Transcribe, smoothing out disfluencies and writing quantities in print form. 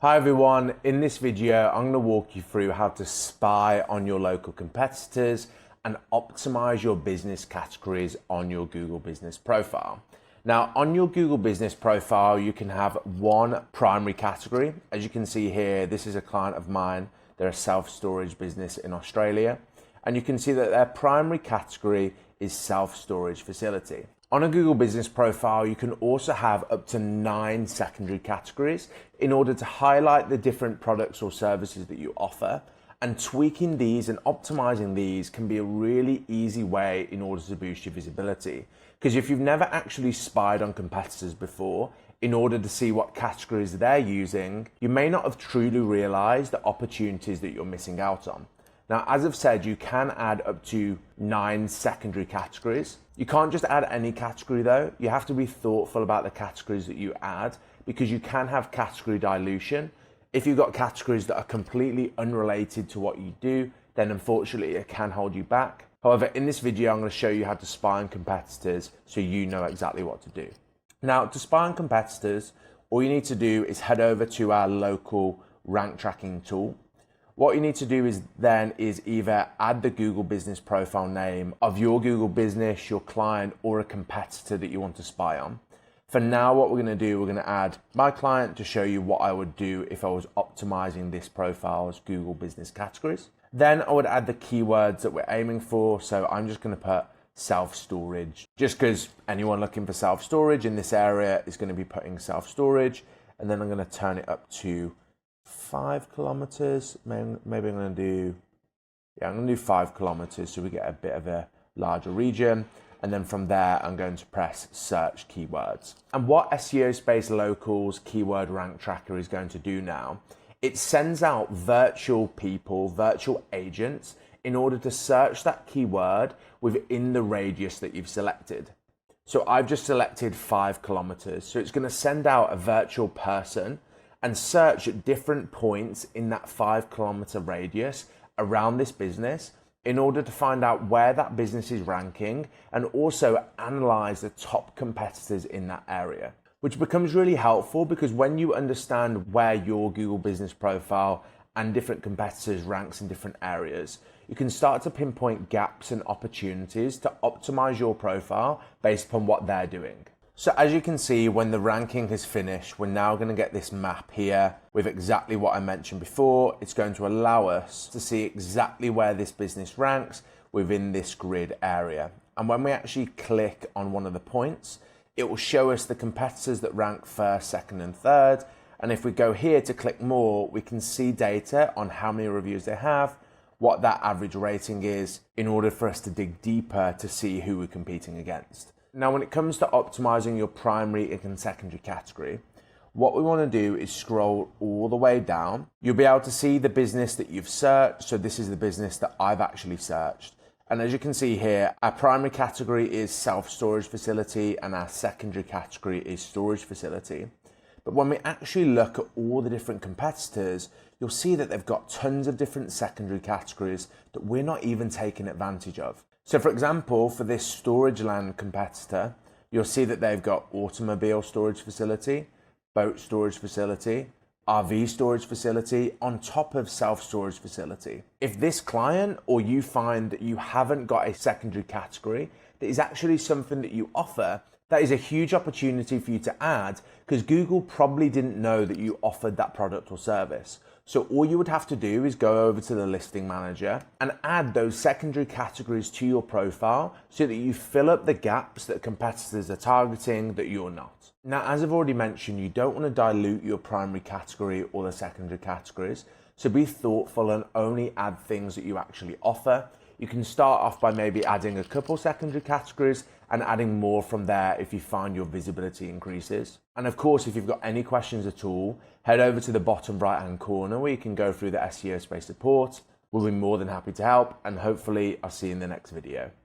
Hi everyone, in this video I'm going to walk you through how to spy on your local competitors and optimize your business categories on your Google Business Profile. Now on your Google Business Profile you can have one primary category. As you can see here, this is a client of mine. They're a self-storage business in Australia, and you can see that their primary category is self-storage facility. On a Google Business Profile, you can also have up to 9 secondary categories in order to highlight the different products or services that you offer, and tweaking these and optimizing these can be a really easy way in order to boost your visibility. Because if you've never actually spied on competitors before in order to see what categories they're using, you may not have truly realized the opportunities that you're missing out on. Now, as I've said, you can add up to 9 secondary categories. You can't just add any category though. You have to be thoughtful about the categories that you add, because you can have category dilution. If you've got categories that are completely unrelated to what you do, then unfortunately it can hold you back. However, in this video, I'm going to show you how to spy on competitors so you know exactly what to do. Now, to spy on competitors, all you need to do is head over to our local rank tracking tool. What you need to do is either add the Google Business Profile name of your Google business, your client, or a competitor that you want to spy on. For now, what we're going to do, we're going to add my client to show you what I would do if I was optimizing this profile's Google business categories. Then I would add the keywords that we're aiming for. So I'm just going to put self-storage, just because anyone looking for self-storage in this area is going to be putting self-storage. And then I'm going to turn it up to 5 kilometers. Maybe I'm going to do 5 kilometers so we get a bit of a larger region. And then from there, I'm going to press search keywords. And what SEOSpace Local's keyword rank tracker is going to do now, it sends out virtual people, virtual agents, in order to search that keyword within the radius that you've selected. So I've just selected 5 kilometers. So it's going to send out a virtual person and search at different points in that 5 kilometer radius around this business in order to find out where that business is ranking, and also analyze the top competitors in that area, which becomes really helpful because when you understand where your Google Business Profile and different competitors ranks in different areas, you can start to pinpoint gaps and opportunities to optimize your profile based upon what they're doing. So as you can see, when the ranking has finished, we're now going to get this map here with exactly what I mentioned before. It's going to allow us to see exactly where this business ranks within this grid area. And when we actually click on one of the points, it will show us the competitors that rank first, second, and third. And if we go here to click more, we can see data on how many reviews they have, what that average rating is, in order for us to dig deeper to see who we're competing against. Now, when it comes to optimizing your primary and secondary category, what we want to do is scroll all the way down. You'll be able to see the business that you've searched. So this is the business that I've actually searched. And as you can see here, our primary category is self-storage facility and our secondary category is storage facility. But when we actually look at all the different competitors, you'll see that they've got tons of different secondary categories that we're not even taking advantage of. So for example, for this storage land competitor, you'll see that they've got automobile storage facility, boat storage facility, RV storage facility on top of self-storage facility. If this client or you find that you haven't got a secondary category that is actually something that you offer, that is a huge opportunity for you to add, because Google probably didn't know that you offered that product or service. So all you would have to do is go over to the listing manager and add those secondary categories to your profile so that you fill up the gaps that competitors are targeting that you're not. Now, as I've already mentioned, you don't want to dilute your primary category or the secondary categories. So be thoughtful and only add things that you actually offer. You can start off by maybe adding a couple secondary categories and adding more from there if you find your visibility increases. And of course, if you've got any questions at all, head over to the bottom right-hand corner where you can go through the SEOSpace support. We'll be more than happy to help, and hopefully I'll see you in the next video.